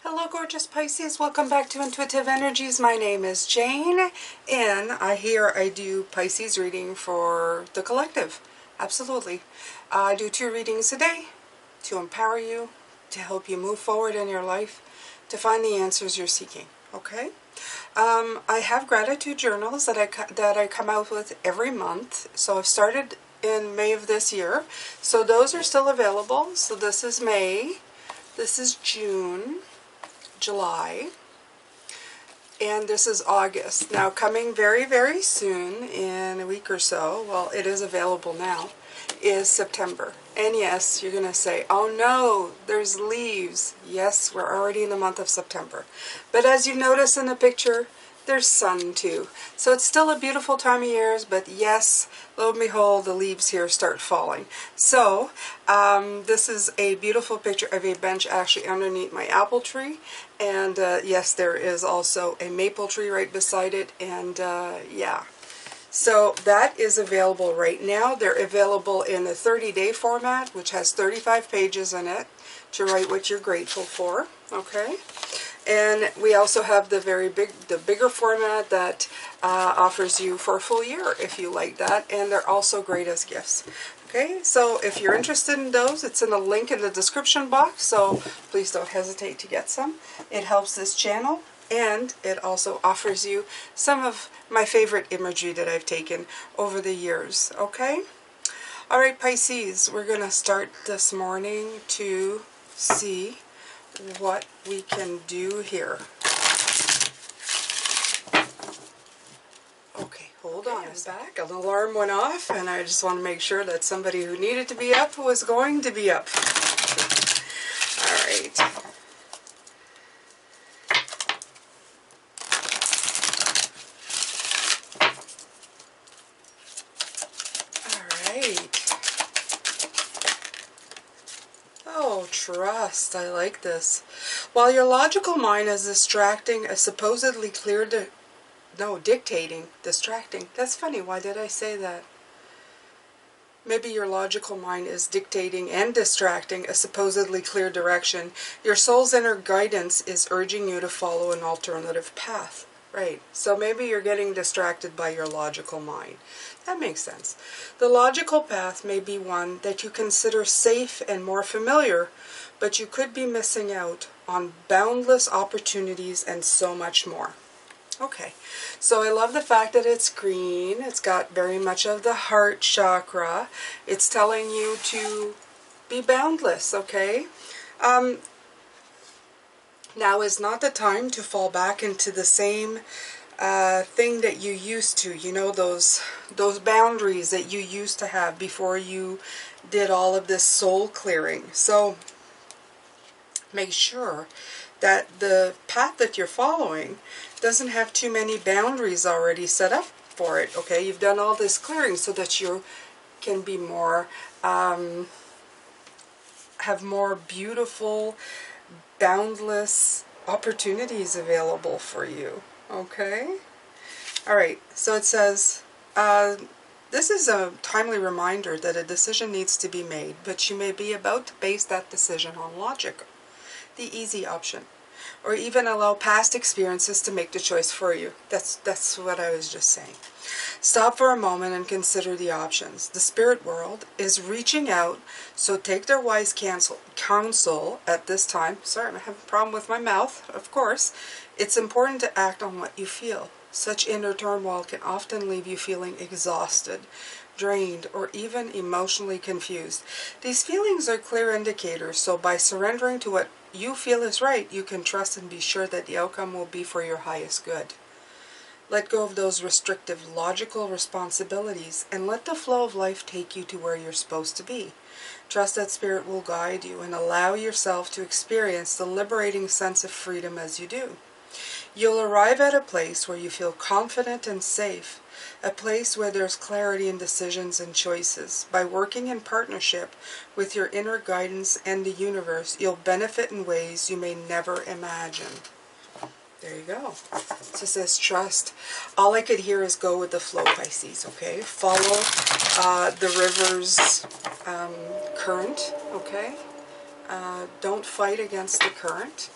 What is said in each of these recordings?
Hello gorgeous Pisces, welcome back to Intuitive Energies. My name is Jane and I do Pisces reading for the collective. Absolutely. I do 2 readings a day to empower you, to help you move forward in your life, to find the answers you're seeking. Okay? I have gratitude journals that I come out with every month. So I've started in May of this year. So those are still available. So this is May, this is June, July, and this is August. Now coming very, very soon, in a week or so, well, it is available now, is September. And yes, you're going to say, oh no, there's leaves. Yes, we're already in the month of September. But as you notice in the picture, there's sun too. So it's still a beautiful time of year, but yes, lo and behold, the leaves here start falling. So this is a beautiful picture of a bench actually underneath my apple tree. And yes, there is also a maple tree right beside it. And yeah. So that is available right now. They're available in the 30-day format, which has 35 pages in it to write what you're grateful for. Okay. And we also have the bigger format that offers you for a full year if you like that, and they're also great as gifts. Okay, so if you're interested in those, it's in a link in the description box, so please don't hesitate to get some. It helps this channel, and it also offers you some of my favorite imagery that I've taken over the years. Okay? Alright Pisces, we're going to start this morning to see what we can do here. Okay, hold on. I'm back. An alarm went off, and I just want to make sure that somebody who needed to be up was going to be up. All right. All right. Oh, trust. I like this. While your logical mind is distracting, a supposedly clear distracting. That's funny. Why did I say that? Maybe your logical mind is dictating and distracting a supposedly clear direction. Your soul's inner guidance is urging you to follow an alternative path. Right. So maybe you're getting distracted by your logical mind. That makes sense. The logical path may be one that you consider safe and more familiar, but you could be missing out on boundless opportunities and so much more. Okay, so I love the fact that it's green. It's got very much of the heart chakra. It's telling you to be boundless, okay? Now is not the time to fall back into the same thing that you used to. You know, those boundaries that you used to have before you did all of this soul clearing. So make sure that the path that you're following doesn't have too many boundaries already set up for it. Okay, you've done all this clearing so that you can be more, have more beautiful, boundless opportunities available for you. Okay? Alright, so it says, this is a timely reminder that a decision needs to be made, but you may be about to base that decision on logic, the easy option, or even allow past experiences to make the choice for you. That's what I was just saying. Stop for a moment and consider the options. The spirit world is reaching out, so take their wise counsel at this time. Sorry, I'm having a problem with my mouth, of course. It's important to act on what you feel. Such inner turmoil can often leave you feeling exhausted, drained, or even emotionally confused. These feelings are clear indicators, so by surrendering to what you feel is right, you can trust and be sure that the outcome will be for your highest good. Let go of those restrictive, logical responsibilities and let the flow of life take you to where you're supposed to be. Trust that Spirit will guide you and allow yourself to experience the liberating sense of freedom as you do. You'll arrive at a place where you feel confident and safe, a place where there's clarity in decisions and choices. By working in partnership with your inner guidance and the universe, you'll benefit in ways you may never imagine. There you go. So it says trust. All I could hear is go with the flow, Pisces, okay? Follow the river's current, okay? Don't fight against the current.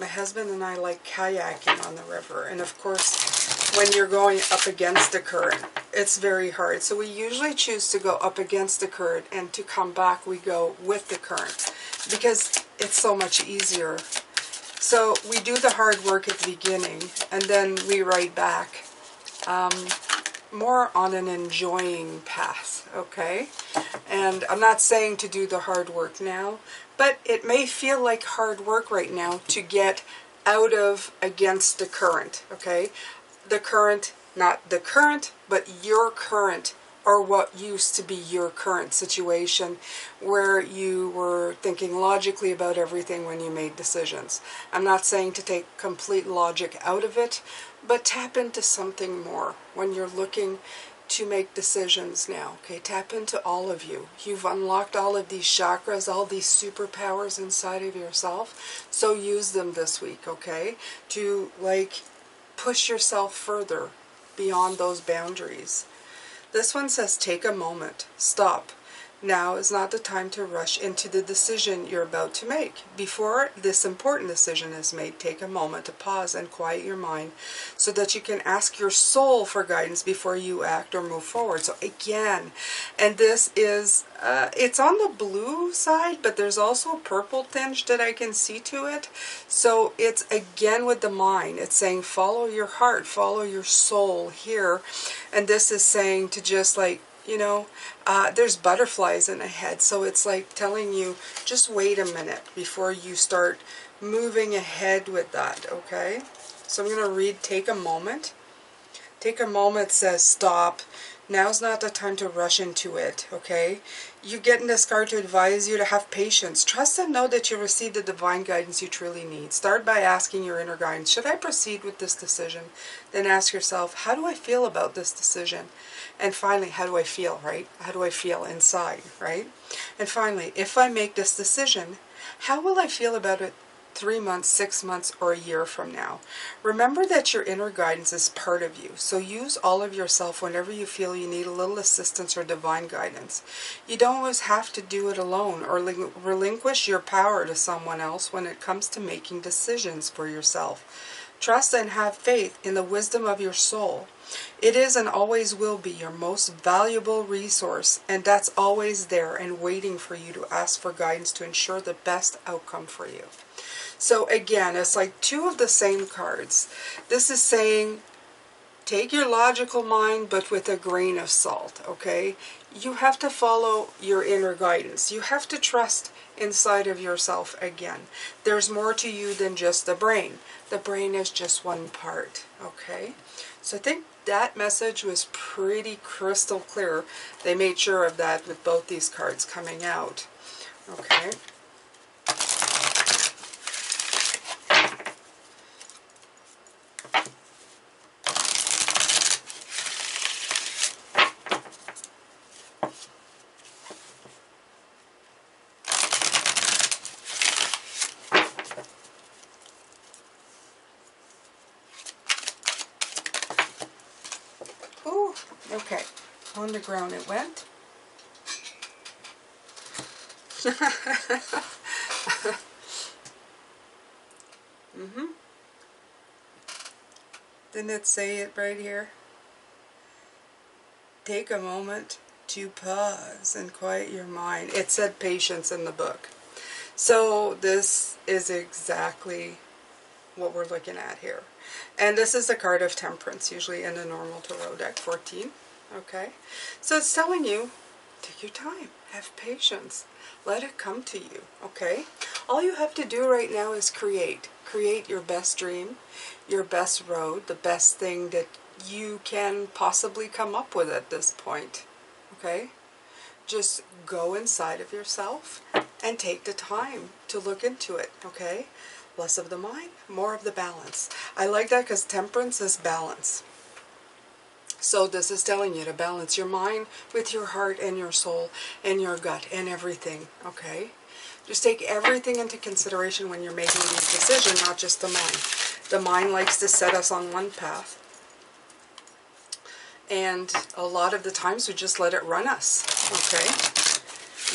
My husband and I like kayaking on the river, and of course when you're going up against the current, it's very hard. So we usually choose to go up against the current, and to come back we go with the current because it's so much easier. So we do the hard work at the beginning, and then we ride back more on an enjoying path, okay? And I'm not saying to do the hard work now, but it may feel like hard work right now to get out of against the current, okay? The current, not the current, but your current, or what used to be your current situation where you were thinking logically about everything when you made decisions. I'm not saying to take complete logic out of it, but tap into something more when you're looking to make decisions now. Okay, tap into all of you. You've unlocked all of these chakras, all these superpowers inside of yourself. So use them this week, okay? To like push yourself further beyond those boundaries. This one says take a moment, stop. Now is not the time to rush into the decision you're about to make. Before this important decision is made, take a moment to pause and quiet your mind so that you can ask your soul for guidance before you act or move forward. So again, and this is, it's on the blue side, but there's also a purple tinge that I can see to it. So it's again with the mind. It's saying follow your heart, follow your soul here. And this is saying to just like, you know, there's butterflies in the head, so it's like telling you, just wait a minute before you start moving ahead with that, okay? So I'm going to read, take a moment. Take a moment says stop. Now's not the time to rush into it, okay? You get in this card to advise you to have patience. Trust and know that you'll receive the divine guidance you truly need. Start by asking your inner guidance, should I proceed with this decision? Then ask yourself, how do I feel about this decision? And finally, how do I feel, right? How do I feel inside, right? And finally, if I make this decision, how will I feel about it 3 months, 6 months, or a year from now? Remember that your inner guidance is part of you, so use all of yourself whenever you feel you need a little assistance or divine guidance. You don't always have to do it alone or relinquish your power to someone else when it comes to making decisions for yourself. Trust and have faith in the wisdom of your soul. It is and always will be your most valuable resource, and that's always there and waiting for you to ask for guidance to ensure the best outcome for you. So again, it's like two of the same cards. This is saying, take your logical mind, but with a grain of salt, okay? You have to follow your inner guidance. You have to trust inside of yourself again. There's more to you than just the brain. The brain is just one part, okay? So I think that message was pretty crystal clear. They made sure of that with both these cards coming out, okay? Ooh, okay, on the ground it went. Didn't it say it right here? Take a moment to pause and quiet your mind. It said patience in the book. So this is exactly what we're looking at here. And this is the card of Temperance, usually in the normal tarot deck, 14. Okay? So it's telling you, take your time, have patience, let it come to you, okay? All you have to do right now is create. Create your best dream, your best road, the best thing that you can possibly come up with at this point, okay? Just go inside of yourself and take the time to look into it, okay? Less of the mind, more of the balance. I like that because Temperance is balance. So this is telling you to balance your mind with your heart and your soul and your gut and everything, okay? Just take everything into consideration when you're making these decisions, not just the mind. The mind likes to set us on one path. And a lot of the times we just let it run us, okay?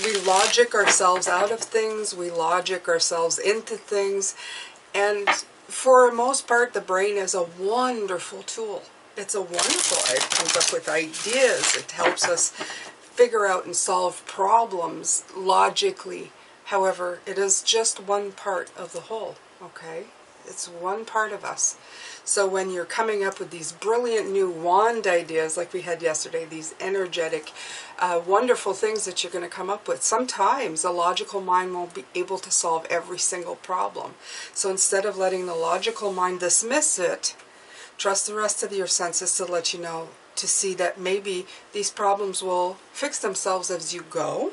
We logic ourselves out of things. We logic ourselves into things. And for the most part, the brain is a wonderful tool. It's a wonderful, it comes up with ideas. It helps us figure out and solve problems logically. However, it is just one part of the whole, okay? It's one part of us. So when you're coming up with these brilliant new wand ideas like we had yesterday, these energetic, wonderful things that you're going to come up with, sometimes the logical mind won't be able to solve every single problem. So instead of letting the logical mind dismiss it, trust the rest of your senses to let you know, to see that maybe these problems will fix themselves as you go.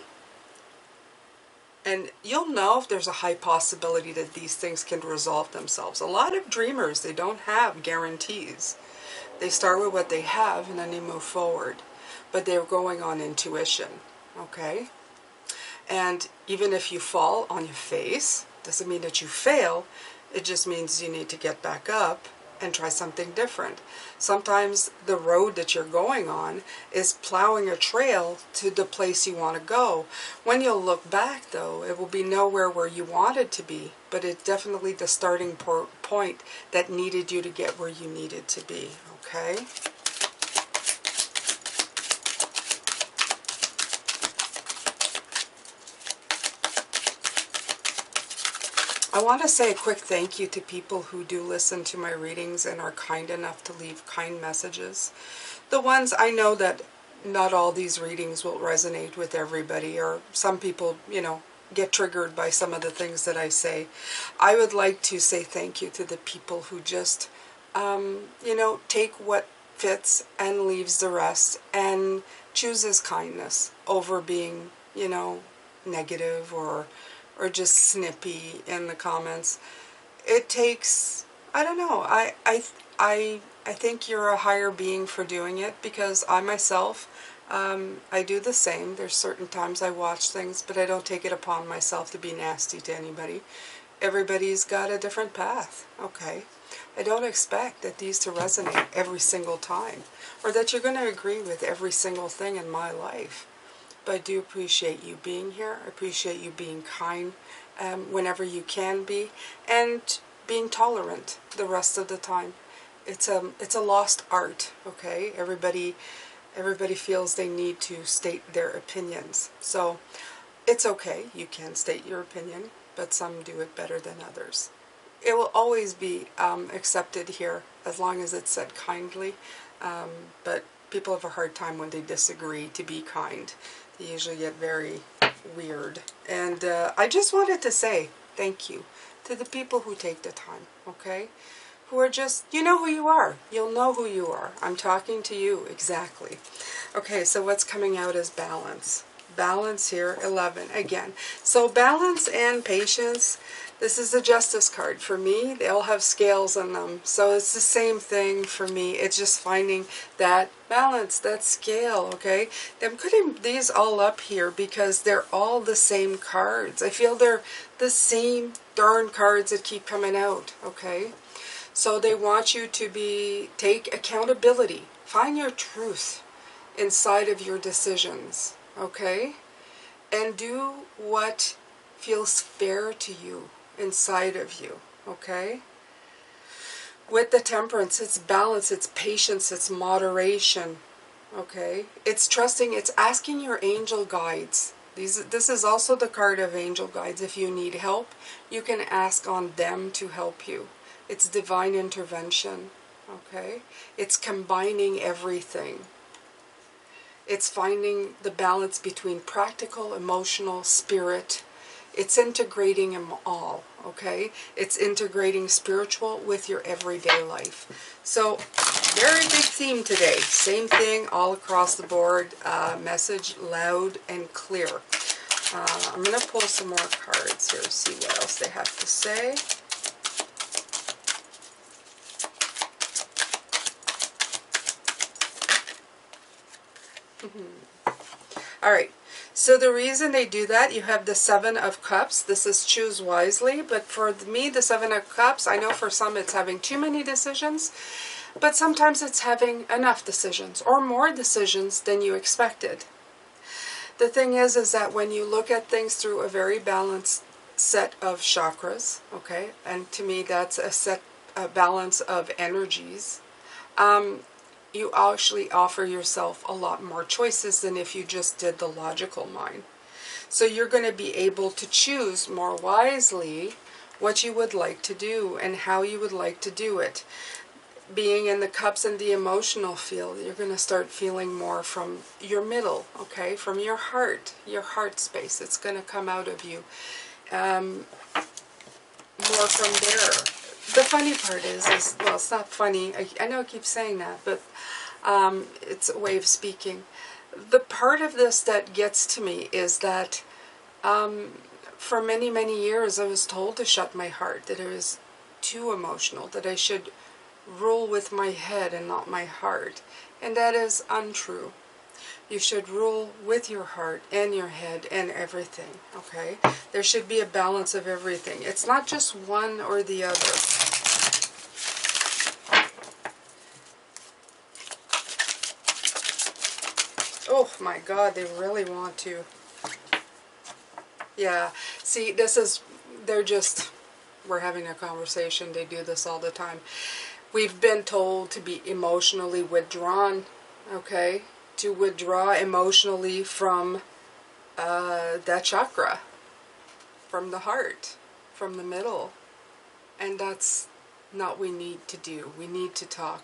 And you'll know if there's a high possibility that these things can resolve themselves. A lot of dreamers, they don't have guarantees. They start with what they have and then they move forward. But they're going on intuition, okay? And even if you fall on your face, doesn't mean that you fail. It just means you need to get back up and try something different. Sometimes the road that you're going on is plowing a trail to the place you want to go. When you'll look back, though, it will be nowhere where you wanted to be, but it's definitely the starting point that needed you to get where you needed to be, okay? I want to say a quick thank you to people who do listen to my readings and are kind enough to leave kind messages. The ones I know that not all these readings will resonate with everybody, or some people, you know, get triggered by some of the things that I say. I would like to say thank you to the people who just, you know, take what fits and leaves the rest and chooses kindness over being, you know, negative or just snippy in the comments. It takes, I don't know, I think you're a higher being for doing it, because I myself, I do the same. There's certain times I watch things, but I don't take it upon myself to be nasty to anybody. Everybody's got a different path, okay? I don't expect that these to resonate every single time, or that you're going to agree with every single thing in my life. But I do appreciate you being here. I appreciate you being kind whenever you can be, and being tolerant the rest of the time. It's a lost art, okay? Everybody feels they need to state their opinions. So it's okay. You can state your opinion, but some do it better than others. It will always be accepted here as long as it's said kindly, but people have a hard time when they disagree to be kind. They usually get very weird. And I just wanted to say thank you to the people who take the time, okay? Who are just, you know who you are. You'll know who you are. I'm talking to you, exactly. Okay, so what's coming out is balance. Balance here, 11, again. So balance and patience. This is the Justice card. For me, they all have scales in them. So it's the same thing for me. It's just finding that balance, that scale, okay? I'm putting these all up here because they're all the same cards. I feel they're the same darn cards that keep coming out, okay? So they want you to take accountability. Find your truth inside of your decisions, okay? And do what feels fair to you inside of you, okay? With the Temperance, it's balance, it's patience, it's moderation, okay? It's trusting, it's asking your angel guides. This is also the card of angel guides. If you need help, you can ask on them to help you. It's divine intervention, okay? It's combining everything. It's finding the balance between practical, emotional, spirit. It's integrating them all, okay? It's integrating spiritual with your everyday life. So, very big theme today. Same thing all across the board. Message loud and clear. I'm going to pull some more cards here, see what else they have to say. All right. So the reason they do that, you have the Seven of Cups. This is choose wisely. But for me, the Seven of Cups, I know for some it's having too many decisions. But sometimes it's having enough decisions or more decisions than you expected. The thing is that when you look at things through a very balanced set of chakras, okay? And to me, that's a balance of energies. You actually offer yourself a lot more choices than if you just did the logical mind. So you're going to be able to choose more wisely what you would like to do and how you would like to do it. Being in the cups and the emotional field, you're going to start feeling more from your middle, okay, from your heart space. It's going to come out of you more from there. The funny part is well, it's not funny. I know I keep saying that, but it's a way of speaking. The part of this that gets to me is that for many, many years I was told to shut my heart, that it was too emotional, that I should rule with my head and not my heart. And that is untrue. You should rule with your heart and your head and everything, okay? There should be a balance of everything. It's not just one or the other. Oh my God, they really want to. Yeah, see, we're having a conversation. They do this all the time. We've been told to be emotionally withdrawn, okay? To withdraw emotionally from that chakra, from the heart, from the middle. And that's not what we need to do. We need to talk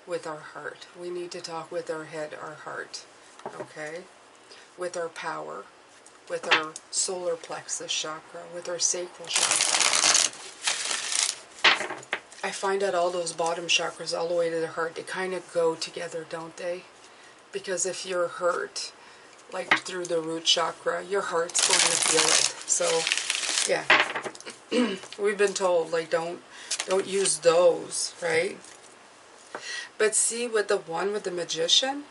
with our heart. We need to talk with our head, our heart, okay? With our power, with our solar plexus chakra, with our sacral chakra. I find that all those bottom chakras all the way to the heart, they kind of go together, don't they? Because if you're hurt, like through the root chakra, your heart's going to feel it. So, yeah, we've been told, like, don't use those, right? But see, with the one with the magician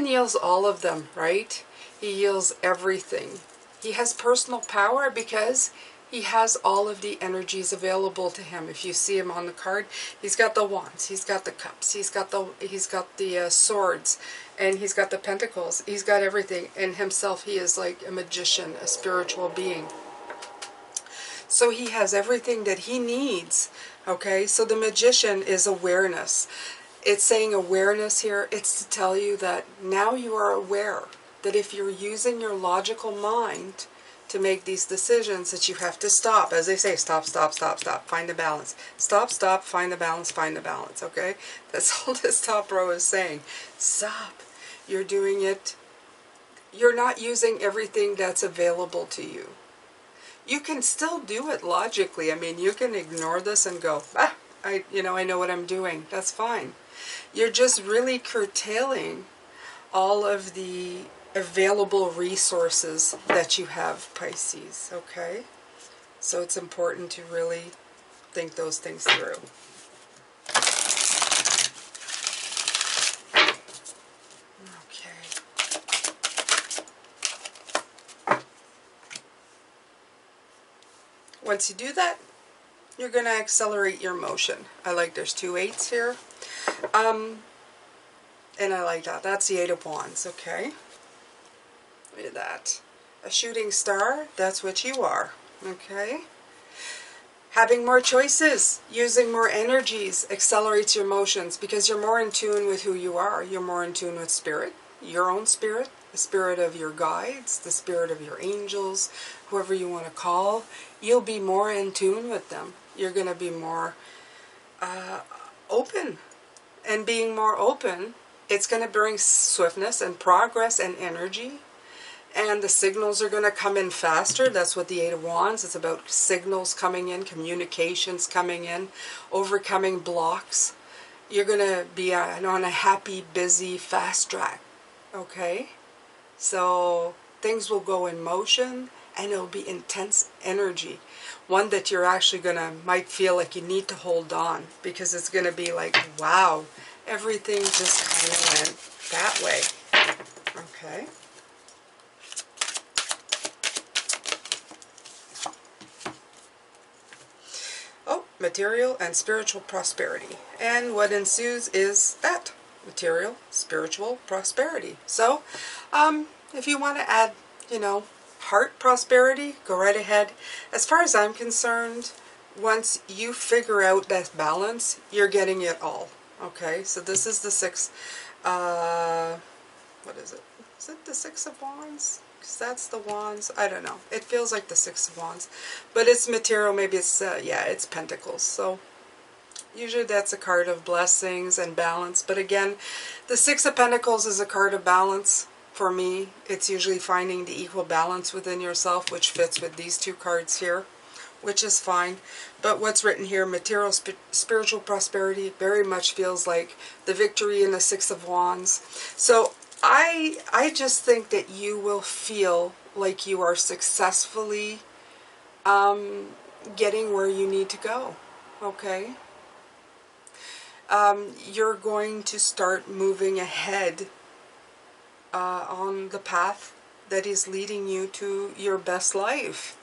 yields all of them, right? He yields everything. He has personal power because he has all of the energies available to him. If you see him on the card, he's got the wands, he's got the cups, he's got the swords, and he's got the pentacles. He's got everything. In himself, he is like a magician, a spiritual being. So he has everything that he needs, okay? So the magician is awareness. It's saying awareness here. It's to tell you that now you are aware that if you're using your logical mind to make these decisions, that you have to stop. As they say, stop, stop, stop, stop. Find the balance. Stop, stop, find the balance, find the balance, okay? That's all this top row is saying. Stop. You're doing it. You're not using everything that's available to you. You can still do it logically. I mean, you can ignore this and go, I know what I'm doing. That's fine. You're just really curtailing all of the available resources that you have, Pisces, okay? So it's important to really think those things through. Once you do that, you're going to accelerate your motion. I like there's 2 8s here. And I like that. That's the 8 of Wands, okay? Look at that. A shooting star, that's what you are, okay? Having more choices, using more energies accelerates your motions because you're more in tune with who you are. You're more in tune with spirit, your own spirit, the spirit of your guides, the spirit of your angels, whoever you want to call. You'll be more in tune with them. You're going to be more open. And being more open, it's going to bring swiftness and progress and energy. And the signals are going to come in faster. That's what the 8 of Wands, it's about signals coming in, communications coming in, overcoming blocks. You're going to be on a happy, busy, fast track. Okay? So things will go in motion and it'll be intense energy. One that you're actually might feel like you need to hold on because it's going to be like, wow, everything just kind of went that way. Okay? Oh, material and spiritual prosperity. And what ensues is that, material, spiritual prosperity. So, if you want to add, heart prosperity, go right ahead. As far as I'm concerned, once you figure out that balance, you're getting it all. Okay, so this is the six, what is it? Is it the Six of Wands? Because that's the Wands. I don't know. It feels like the Six of Wands. But it's material. Maybe it's, yeah, it's Pentacles. So usually that's a card of blessings and balance. But again, the Six of Pentacles is a card of balance. For me, it's usually finding the equal balance within yourself, which fits with these two cards here, which is fine. But what's written here, material, spiritual prosperity, very much feels like the victory in the Six of Wands. So I just think that you will feel like you are successfully getting where you need to go. Okay? You're going to start moving ahead on the path that is leading you to your best life.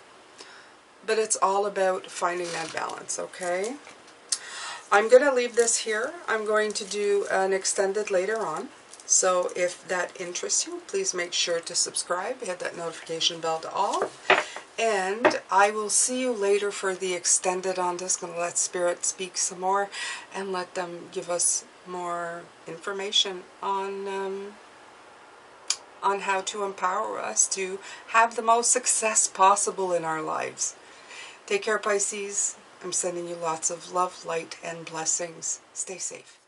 But it's all about finding that balance, okay? I'm going to leave this here. I'm going to do an extended later on. So if that interests you, please make sure to subscribe. Hit that notification bell to all. And I will see you later for the extended on this. I'm going to let Spirit speak some more and let them give us more information on how to empower us to have the most success possible in our lives. Take care, Pisces. I'm sending you lots of love, light, and blessings. Stay safe.